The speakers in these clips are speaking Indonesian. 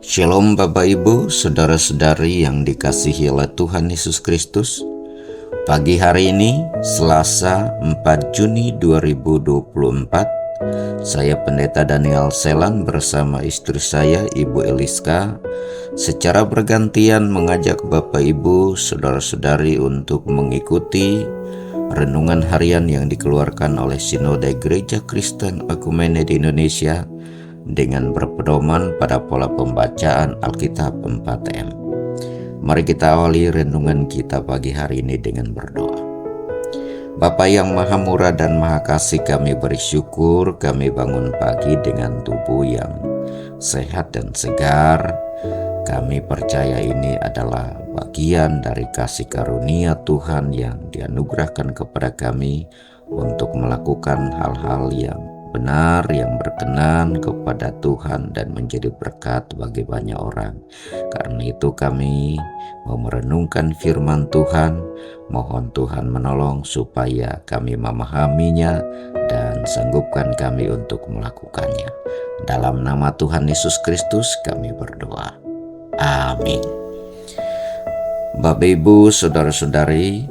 Shalom Bapak Ibu, Saudara-saudari yang dikasihi oleh Tuhan Yesus Kristus. Pagi hari ini, Selasa 4 Juni 2024, saya Pendeta Daniel Selan bersama istri saya, Ibu Eliska, secara bergantian mengajak Bapak Ibu, Saudara-saudari untuk mengikuti renungan harian yang dikeluarkan oleh Sinode Gereja Kristen Ekumene di Indonesia dengan berpedoman pada pola pembacaan Alkitab 4M. Mari kita awali renungan kita pagi hari ini dengan berdoa. Bapa yang Maha Murah dan Maha Kasih, kami bersyukur kami bangun pagi dengan tubuh yang sehat dan segar. Kami percaya ini adalah bagian dari kasih karunia Tuhan yang dianugerahkan kepada kami untuk melakukan hal-hal yang benar, yang berkenan kepada Tuhan dan menjadi berkat bagi banyak orang. Karena itu kami mau merenungkan firman Tuhan, mohon Tuhan menolong supaya kami memahaminya dan sanggupkan kami untuk melakukannya. Dalam nama Tuhan Yesus Kristus kami berdoa. Amin. Bapak Ibu, Saudara-saudari,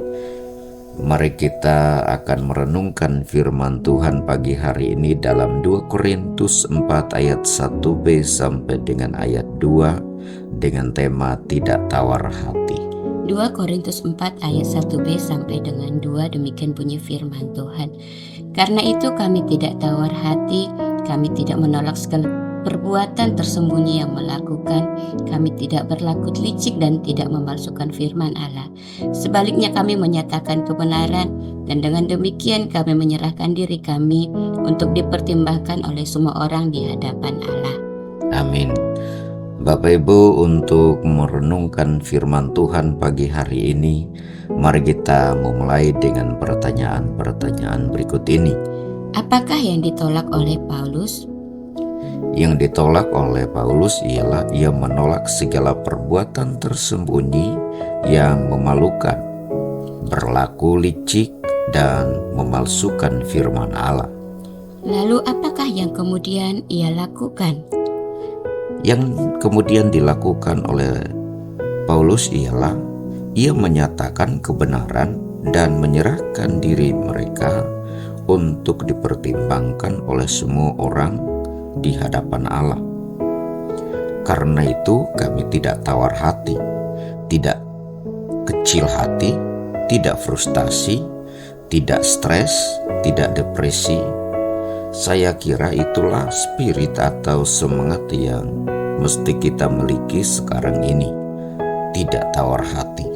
mari kita akan merenungkan firman Tuhan pagi hari ini dalam 2 Korintus 4 ayat 1b sampai dengan ayat 2 dengan tema tidak tawar hati. 2 Korintus 4 ayat 1b sampai dengan 2, demikian bunyi firman Tuhan. Karena itu kami tidak tawar hati, kami tidak menolak segala perbuatan tersembunyi yang melakukan, kami tidak berlaku licik dan tidak memalsukan firman Allah. Sebaliknya kami menyatakan kebenaran, dan dengan demikian kami menyerahkan diri kami untuk dipertimbangkan oleh semua orang di hadapan Allah. Amin. Bapak Ibu, untuk merenungkan firman Tuhan pagi hari ini, mari kita memulai dengan pertanyaan-pertanyaan berikut ini. Apakah yang ditolak oleh Paulus? Yang ditolak oleh Paulus ialah ia menolak segala perbuatan tersembunyi yang memalukan, berlaku licik, dan memalsukan firman Allah. Lalu apakah yang kemudian ia lakukan? Yang kemudian dilakukan oleh Paulus ialah ia menyatakan kebenaran dan menyerahkan diri mereka untuk dipertimbangkan oleh semua orang di hadapan Allah. Karena itu kami tidak tawar hati, tidak kecil hati, tidak frustasi, tidak stres, tidak depresi. Saya kira itulah spirit atau semangat yang mesti kita miliki sekarang ini. Tidak tawar hati.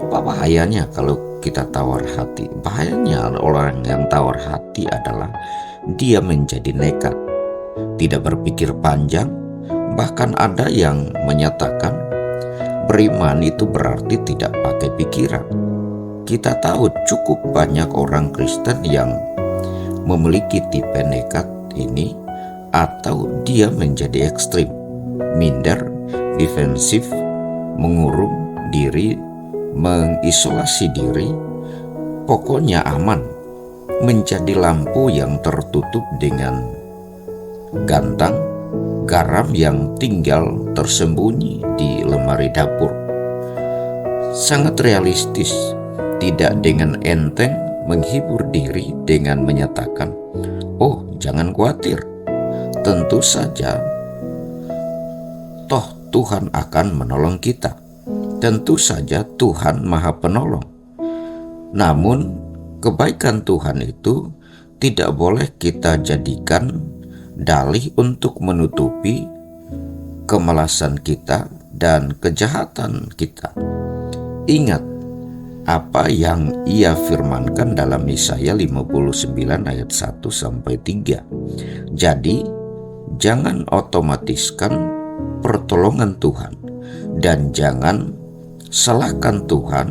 Apa bahayanya kalau kita tawar hati? Bahayanya orang yang tawar hati adalah dia menjadi nekat, tidak berpikir panjang. Bahkan ada yang menyatakan beriman itu berarti tidak pakai pikiran. Kita tahu cukup banyak orang Kristen yang memiliki tipe nekat ini, atau dia menjadi ekstrim, minder, defensif, mengurung diri, mengisolasi diri, pokoknya aman, menjadi lampu yang tertutup dengan gantang, garam yang tinggal tersembunyi di lemari dapur. Sangat realistis, tidak dengan enteng menghibur diri dengan menyatakan, "Oh, jangan khawatir, tentu saja toh Tuhan akan menolong kita. Tentu saja Tuhan Maha Penolong." Namun kebaikan Tuhan itu tidak boleh kita jadikan dalih untuk menutupi kemalasan kita dan kejahatan kita. Ingat apa yang ia firmankan dalam Yesaya 59 ayat 1 sampai 3. Jadi, jangan otomatiskan pertolongan Tuhan dan jangan salahkan Tuhan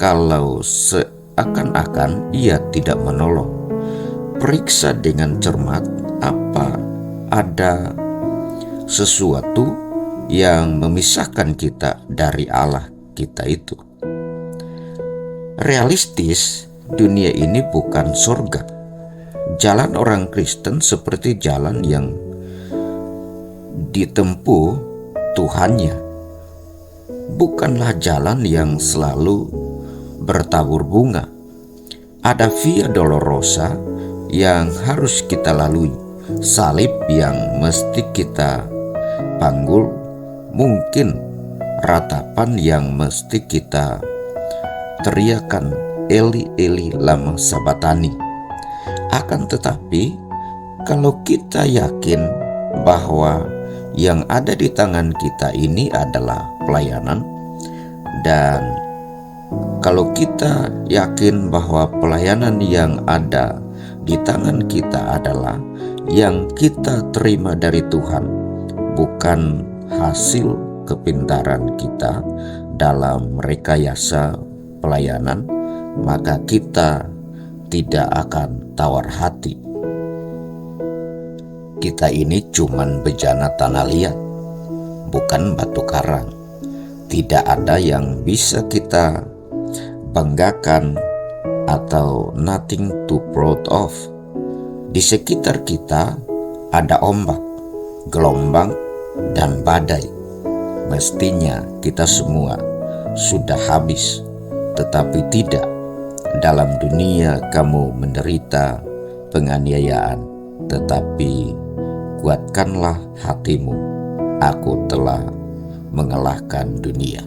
kalau seakan-akan ia tidak menolong. Periksa dengan cermat apa ada sesuatu yang memisahkan kita dari Allah kita itu. Realistis, dunia ini bukan surga. Jalan orang Kristen seperti jalan yang ditempuh Tuhannya. Bukanlah jalan yang selalu bertabur bunga. Ada via dolorosa yang harus kita lalui, salib yang mesti kita panggul, mungkin ratapan yang mesti kita teriakan, Eli Eli lama sabatani. Akan tetapi, kalau kita yakin bahwa yang ada di tangan kita ini adalah pelayanan, dan kalau kita yakin bahwa pelayanan yang ada di tangan kita adalah yang kita terima dari Tuhan, bukan hasil kepintaran kita dalam rekayasa pelayanan, maka kita tidak akan tawar hati. Kita ini cuman bejana tanah liat, bukan batu karang. Tidak ada yang bisa kita banggakan atau nothing to proud of. Di sekitar kita ada ombak, gelombang, dan badai. Mestinya kita semua sudah habis, tetapi tidak. Dalam dunia kamu menderita penganiayaan, tetapi kuatkanlah hatimu, aku telah mengalahkan dunia.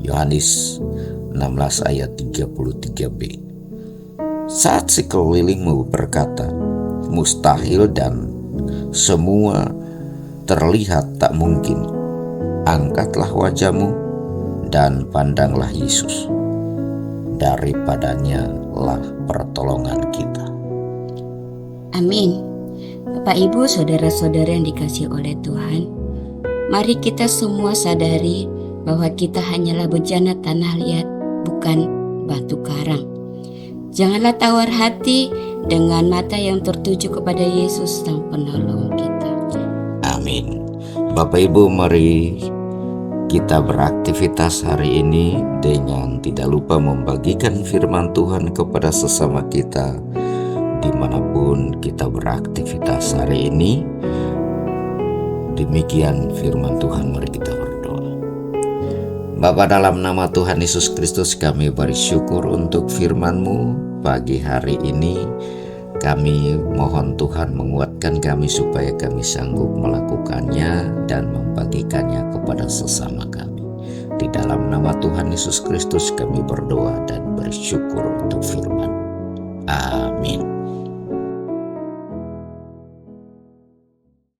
Yohanes 16 ayat 33b. Saat sekelilingmu berkata mustahil dan semua terlihat tak mungkin, angkatlah wajahmu dan pandanglah Yesus. Daripadanya lah pertolongan kita. Amin. Bapak, Ibu, saudara-saudara yang dikasihi oleh Tuhan, mari kita semua sadari bahwa kita hanyalah bejana tanah liat, bukan batu karang. Janganlah tawar hati dengan mata yang tertuju kepada Yesus Sang Penolong kita. Amin. Bapak Ibu, mari kita beraktivitas hari ini dengan tidak lupa membagikan firman Tuhan kepada sesama kita dimanapun kita beraktivitas hari ini. Demikian firman Tuhan, mari kita berdoa. Bapa, dalam nama Tuhan Yesus Kristus kami bersyukur untuk firman-Mu pagi hari ini. Kami mohon Tuhan menguatkan kami supaya kami sanggup melakukannya dan membagikannya kepada sesama kami. Di dalam nama Tuhan Yesus Kristus kami berdoa dan bersyukur untuk firman. Amin.